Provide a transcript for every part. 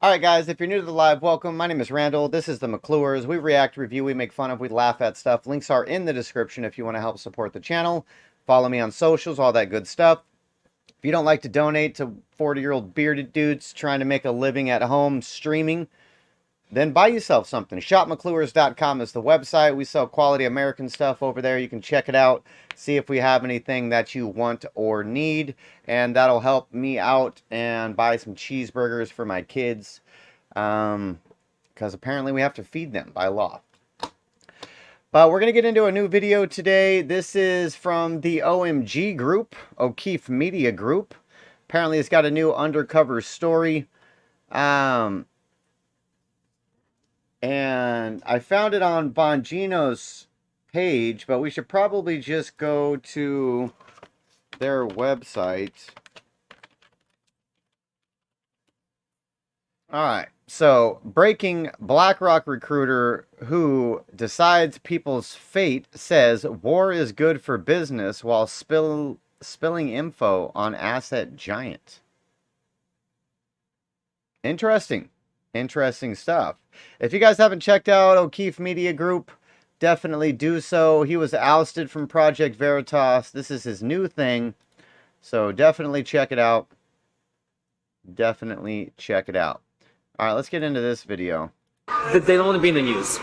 Alright guys, if you're new to the live, welcome. My name is Randall. This is the McClures. We react, review, we make fun of, we laugh at stuff. Links are in the description if you want to help support the channel. Follow me on socials, all that good stuff. If you don't like to donate to 40-year-old bearded dudes trying to make a living at home streaming, then buy yourself something. ShopMcClures.com is the website. We sell quality American stuff over there. You can check it out. See if we have anything that you want or need. And that'll help me out and buy some cheeseburgers for my kids. Because apparently we have to feed them by law. But we're going to get into a new video today. This is from the OMG group, O'Keefe Media Group. Apparently it's got a new undercover story. And I found it on Bongino's page, but we should probably just go to their website. Alright, so breaking: BlackRock recruiter who decides people's fate says war is good for business while spilling info on asset giant. Interesting stuff. If you guys haven't checked out O'Keefe Media Group, definitely do so. He was ousted from Project Veritas. This is his new thing, so definitely check it out. Definitely check it out. All right, let's get into this video. They don't want to be in the news.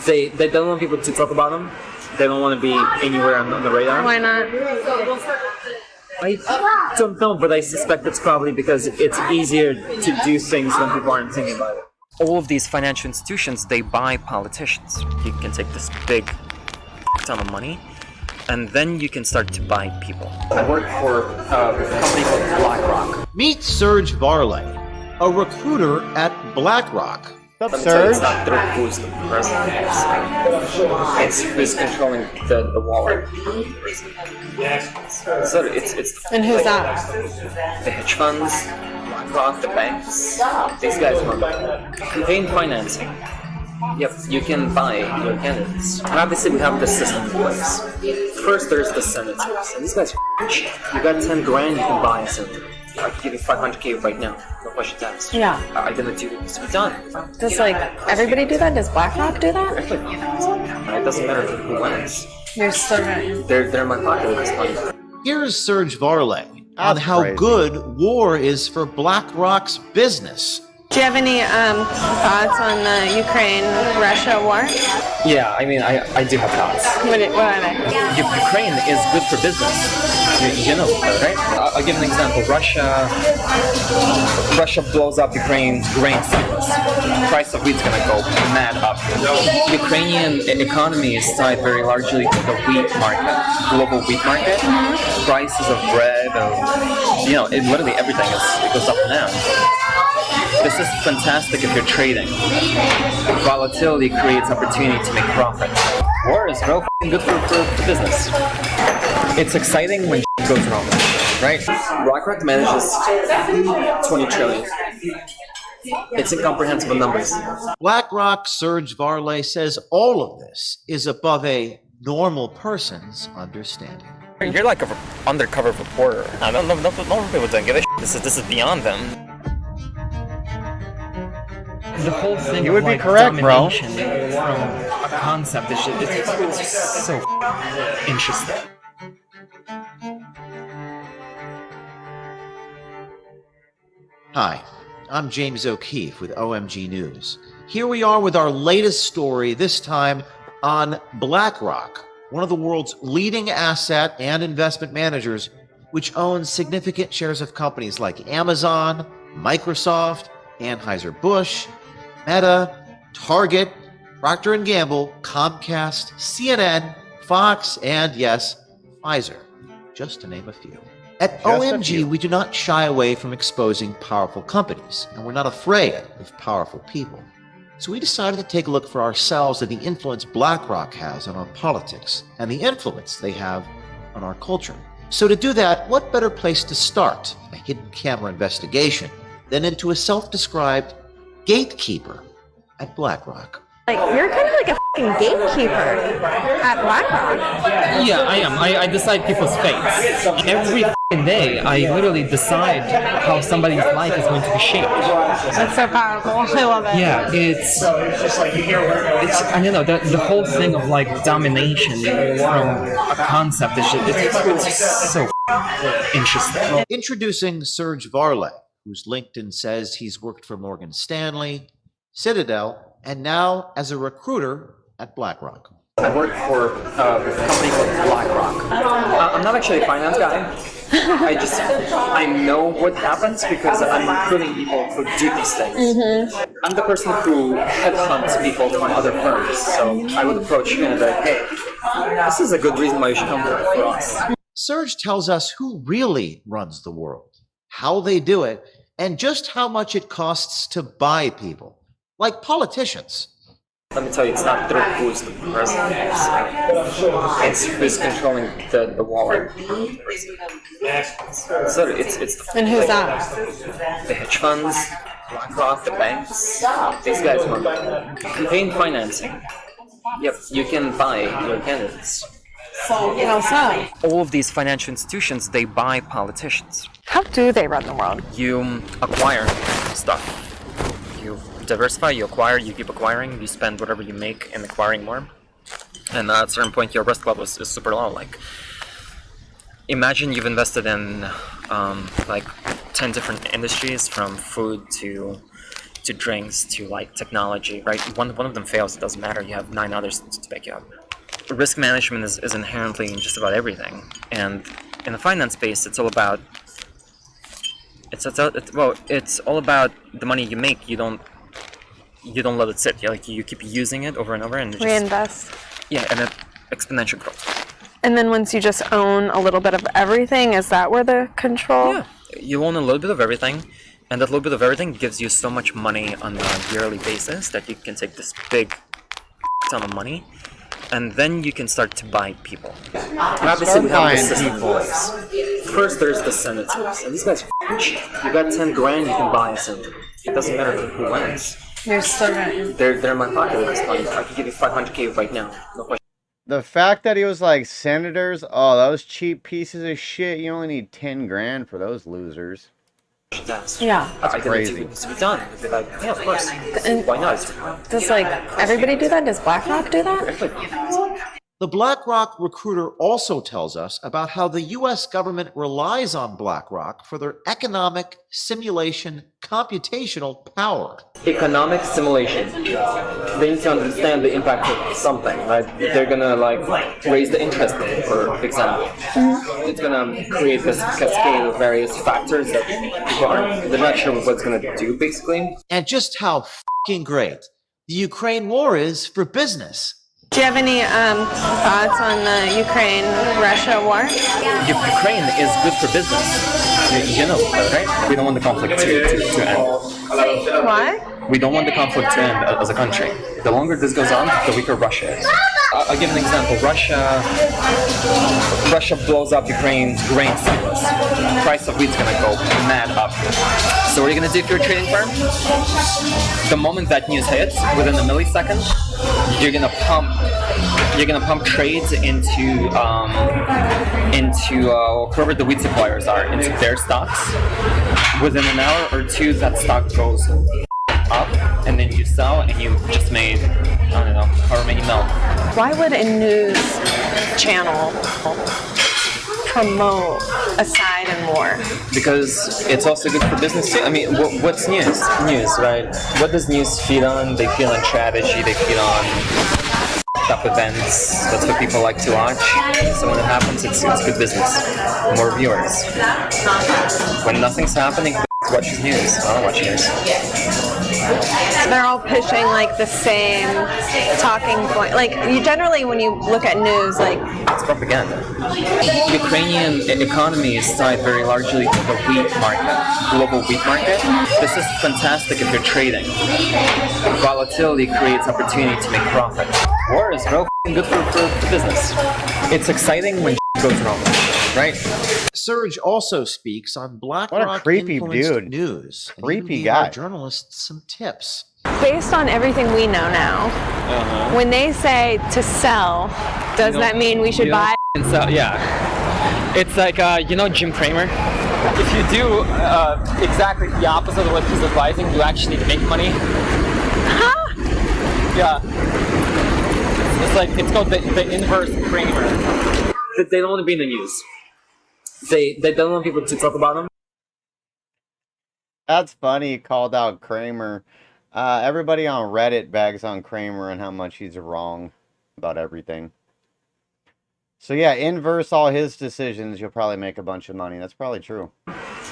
They don't want people to talk about them. They don't want to be anywhere on the radar. Why not? I don't know, but I suspect it's probably because it's easier to do things when people aren't thinking about it. All of these financial institutions, they buy politicians. You can take this big ton of money, and then you can start to buy people. I work for a company called BlackRock. Meet Serge Varley, a recruiter at BlackRock. What's up, So Serge? it's not who's the president. It's who's controlling the wallet. So it's And who's that? the hedge funds, BlackRock, the banks. These guys run campaign financing. Yep, you can buy your candidates. And obviously, we have the system in place. First, there's the senators, and these guys are cheap. You got 10 grand, you can buy a senator. I can give you 500K right now. No questions asked. Yeah. I'm gonna do this. We're done. Does like everybody do that? Does BlackRock do that? It doesn't matter who wins. You're so right. They're in my pocket at this point. Here's Serge Varley on That's how crazy. good war is for BlackRock's business. Do you have any thoughts on the Ukraine-Russia war? Yeah, I mean, I do have thoughts. What are they? Ukraine is good for business. You know that, right? I'll give an example. Russia blows up Ukraine's grain silos. Price of wheat's gonna go mad up. Ukrainian economy is tied very largely to the wheat market, global wheat market. Prices of bread, literally everything it goes up and down. This is fantastic if you're trading. Volatility creates opportunity to make profit. War is real good for business. It's exciting when goes wrong, right? BlackRock manages 20 trillion. It's incomprehensible numbers. BlackRock Serge Varley says all of this is above a normal person's understanding. You're like an undercover reporter. I don't know. No people don't give a shit. This is beyond them. The whole thing You would be correct, bro. From a concept, it's just so interesting. Hi, I'm James O'Keefe with OMG News. Here we are with our latest story, this time on BlackRock, one of the world's leading asset and investment managers, which owns significant shares of companies like Amazon, Microsoft, Anheuser-Busch, Meta, Target, Procter & Gamble, Comcast, CNN, Fox, and yes, Pfizer, just to name a few. At OMG, we do not shy away from exposing powerful companies, and we're not afraid of powerful people. So we decided to take a look for ourselves at the influence BlackRock has on our politics and the influence they have on our culture. So to do that, what better place to start a hidden camera investigation than into a self-described gatekeeper at BlackRock? Like, you're kind of like a fucking gatekeeper at BlackRock. Yeah, I am. I decide people's fates. Every day, I literally decide how somebody's life is going to be shaped. That's so powerful. I love it. Yeah, it's I don't know, the whole thing of like domination from a concept is it's so interesting. Introducing Serge Varley, whose LinkedIn says he's worked for Morgan Stanley, Citadel, and now as a recruiter at BlackRock. I work for a company called BlackRock. I'm not actually a finance guy. I know what happens because I'm recruiting people who do these things. I'm the person who headhunts people from other firms. So I would approach you and be like, hey, this is a good reason why you should come work for us. Serge tells us who really runs the world, how they do it, and just how much it costs to buy people, like politicians. Let me tell you, it's not through who's the president. It's who's controlling the wallet. So it's And who's that? the hedge funds, BlackRock, the banks. These guys run campaign financing. Yep, you can buy your candidates. How so? All of these financial institutions, they buy politicians. How do they run the world? You acquire stuff. You diversify, you acquire, you keep acquiring, you spend whatever you make in acquiring more. And at a certain point, your risk level is super low. Like, imagine you've invested in like 10 different industries, from food to drinks to like technology, right? One of them fails, it doesn't matter. You have 9 others to back you up. Risk management is inherently in just about everything. And in the finance space, it's all about it's all about the money you make. You don't let it sit. You keep using it over and over, and Reinvest. Yeah, and it exponential growth. And then once you just own a little bit of everything, is that where the control? Yeah, you own a little bit of everything, and that little bit of everything gives you so much money on a yearly basis that you can take this big ton of money, and then you can start to buy people. Obviously, we have this system in place. First, there's the senators, and these guys are cheap. You got 10 grand, you can buy a senator. It doesn't matter who wins. You're so right. They're in my pocket at this point. I can give you $500K right now. No question. The fact that he was like, senators, oh, those cheap pieces of shit, you only need 10 grand for those losers. Yeah. That's crazy. It's to be done. They're like, yeah, of course. And why not? does like everybody do that? Does BlackRock do that? The BlackRock recruiter also tells us about how the U.S. government relies on BlackRock for their economic simulation computational power. Economic simulation. They need to understand the impact of something, right? They're gonna like raise the interest rate, for example. It's gonna create this cascade of various factors that people they're not sure what it's gonna do, basically. And just how fucking great the Ukraine war is for business. Do you have any thoughts on the Ukraine-Russia war? Ukraine is good for business. You know, right? We don't want the conflict to end. Why? We don't want the conflict to end as a country. The longer this goes on, the weaker Russia is. I'll give an example. Russia blows up Ukraine's grain silos. The price of wheat's gonna go mad up. So what are you gonna do if you're a trading firm? The moment that news hits, within a millisecond, you're gonna pump trades into whoever the wheat suppliers are, into their stocks. Within an hour or two, that stock goes up, and then you sell, and you just made, I don't know, however many mil. Why would a news channel promote a side in war? Because it's also good for business too. I mean, what's news? News, right? What does news feed on? They feed on strategy, they feed on up events. That's what people like to watch. So when it happens, it's good business. More viewers. When nothing's happening, watch news. I don't watch news. They're all pushing like the same talking point. Like you generally, when you look at news, like it's propaganda. The Ukrainian economy is tied very largely to the wheat market, global wheat market. This is fantastic if you're trading. Volatility creates opportunity to make profit. War is real good for business. It's exciting when goes wrong, right? Serge also speaks on BlackRock What a creepy dude. news. And Creepy even guy. Our journalists some tips. based on everything we know now, when they say to sell, does that mean we should buy? And so, yeah. It's like, you know Jim Cramer? If you do exactly the opposite of what he's advising, you actually make money. Huh? Yeah. It's like, it's called the inverse Cramer. They don't want to be in the news. They don't want people to talk about them. That's funny. He called out Kramer. Everybody on Reddit bags on Kramer and how much he's wrong about everything. So yeah, inverse all his decisions, you'll probably make a bunch of money. That's probably true.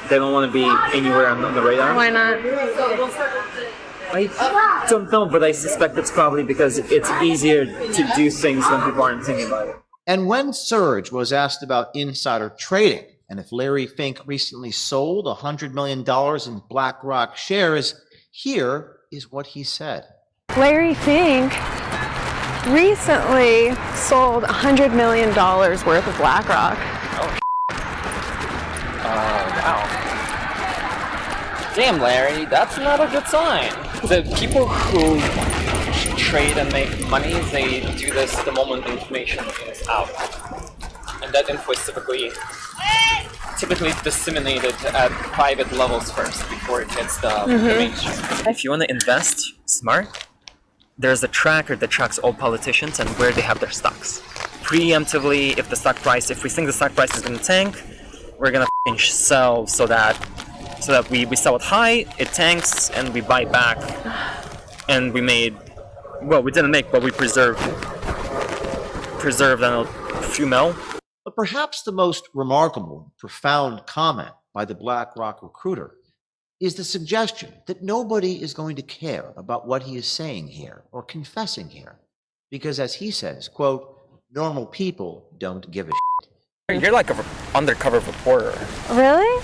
They don't want to be anywhere on the radar. Why not? I don't know, but I suspect it's probably because it's easier to do things when people aren't thinking about it. And when Serge was asked about insider trading and if Larry Fink recently sold $100 million in BlackRock shares, here is what he said. Larry Fink recently sold $100 million worth of BlackRock. Wow. Damn, Larry, that's not a good sign. The people who trade and make money, they do this the moment the information is out. And that info is typically disseminated at private levels first before it hits the mainstream. If you want to invest smart, there's a tracker that tracks all politicians and where they have their stocks. Preemptively, if we think the stock price is going to tank, we're going to sell so that we sell it high, it tanks, and we buy back. And we didn't make, but we preserved a few mil. But perhaps the most remarkable, profound comment by the BlackRock recruiter is the suggestion that nobody is going to care about what he is saying here or confessing here. Because as he says, quote, normal people don't give a shit. You're like an undercover reporter. Really?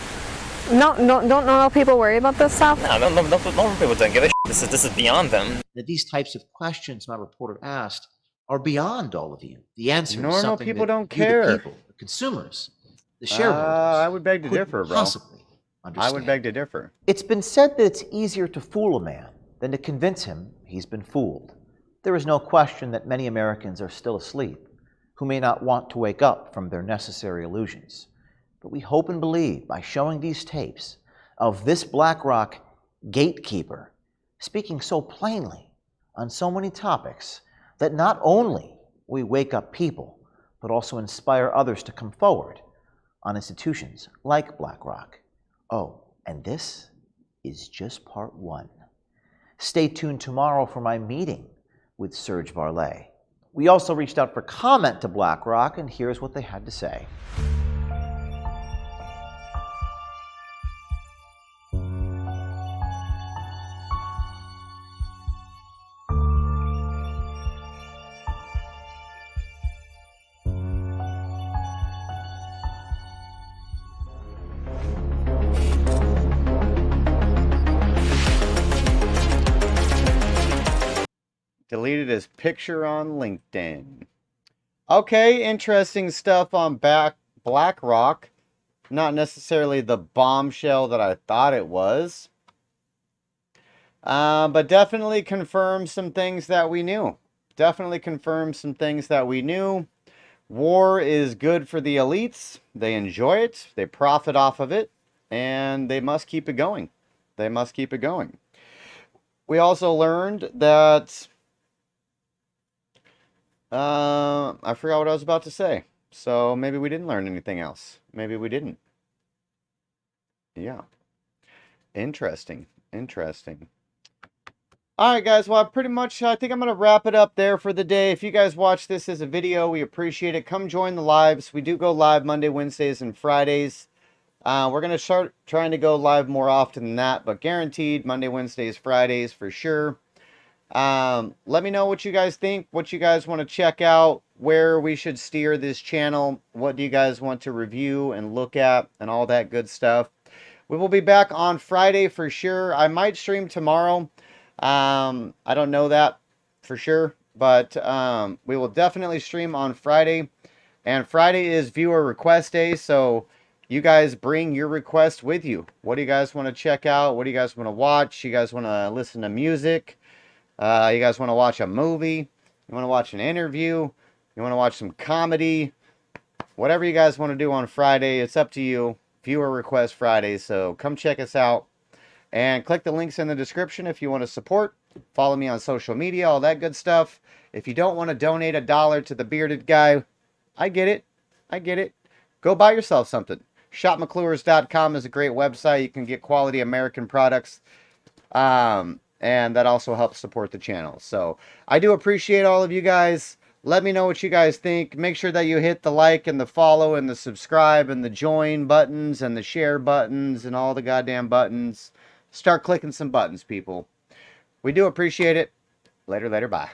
No, don't normal people worry about this stuff? No, normal people don't give a shit. This is beyond them. That these types of questions my reporter asked are beyond all of you. The answer Normal is something people that don't you, care. the people, the consumers, the shareholders, I would beg to couldn't differ, bro. possibly understand. I would beg to differ. It's been said that it's easier to fool a man than to convince him he's been fooled. There is no question that many Americans are still asleep, who may not want to wake up from their necessary illusions. But we hope and believe by showing these tapes of this BlackRock gatekeeper speaking so plainly on so many topics that not only we wake up people, but also inspire others to come forward on institutions like BlackRock. Oh, and this is just part one. Stay tuned tomorrow for my meeting with Serge Varley. We also reached out for comment to BlackRock, and here's what they had to say. Deleted his picture on LinkedIn. Okay, interesting stuff on BlackRock. Not necessarily the bombshell that I thought it was. But definitely confirmed some things that we knew. War is good for the elites. They enjoy it. They profit off of it. And they must keep it going. We also learned that... I forgot what I was about to say. So maybe we didn't learn anything else. Maybe we didn't. Yeah. Interesting. Alright guys, well I think I'm going to wrap it up there for the day. If you guys watch this as a video, we appreciate it. Come join the lives. We do go live Monday, Wednesdays, and Fridays. We're going to start trying to go live more often than that, but guaranteed Monday, Wednesdays, Fridays for sure. Let me know what you guys think, what you guys want to check out, where we should steer this channel, what do you guys want to review and look at, and all that good stuff. We will be back on Friday for sure. I might stream tomorrow. I don't know that for sure, but we will definitely stream on Friday. And Friday is viewer request day, so you guys bring your request with you. What do you guys want to check out? What do you guys want to watch? You guys want to listen to music? You guys want to watch a movie? You want to watch an interview? You want to watch some comedy? whatever you guys want to do on Friday, it's up to you. Viewer request Friday, so come check us out. And click the links in the description if you want to support. Follow me on social media, all that good stuff. If you don't want to donate $1 to the bearded guy, I get it. I get it. Go buy yourself something. ShopMcClures.com is a great website. You can get quality American products. And that also helps support the channel. So I do appreciate all of you guys. Let me know what you guys think. Make sure that you hit the like and the follow and the subscribe and the join buttons and the share buttons and all the goddamn buttons. Start clicking some buttons, people. We do appreciate it. Later, bye.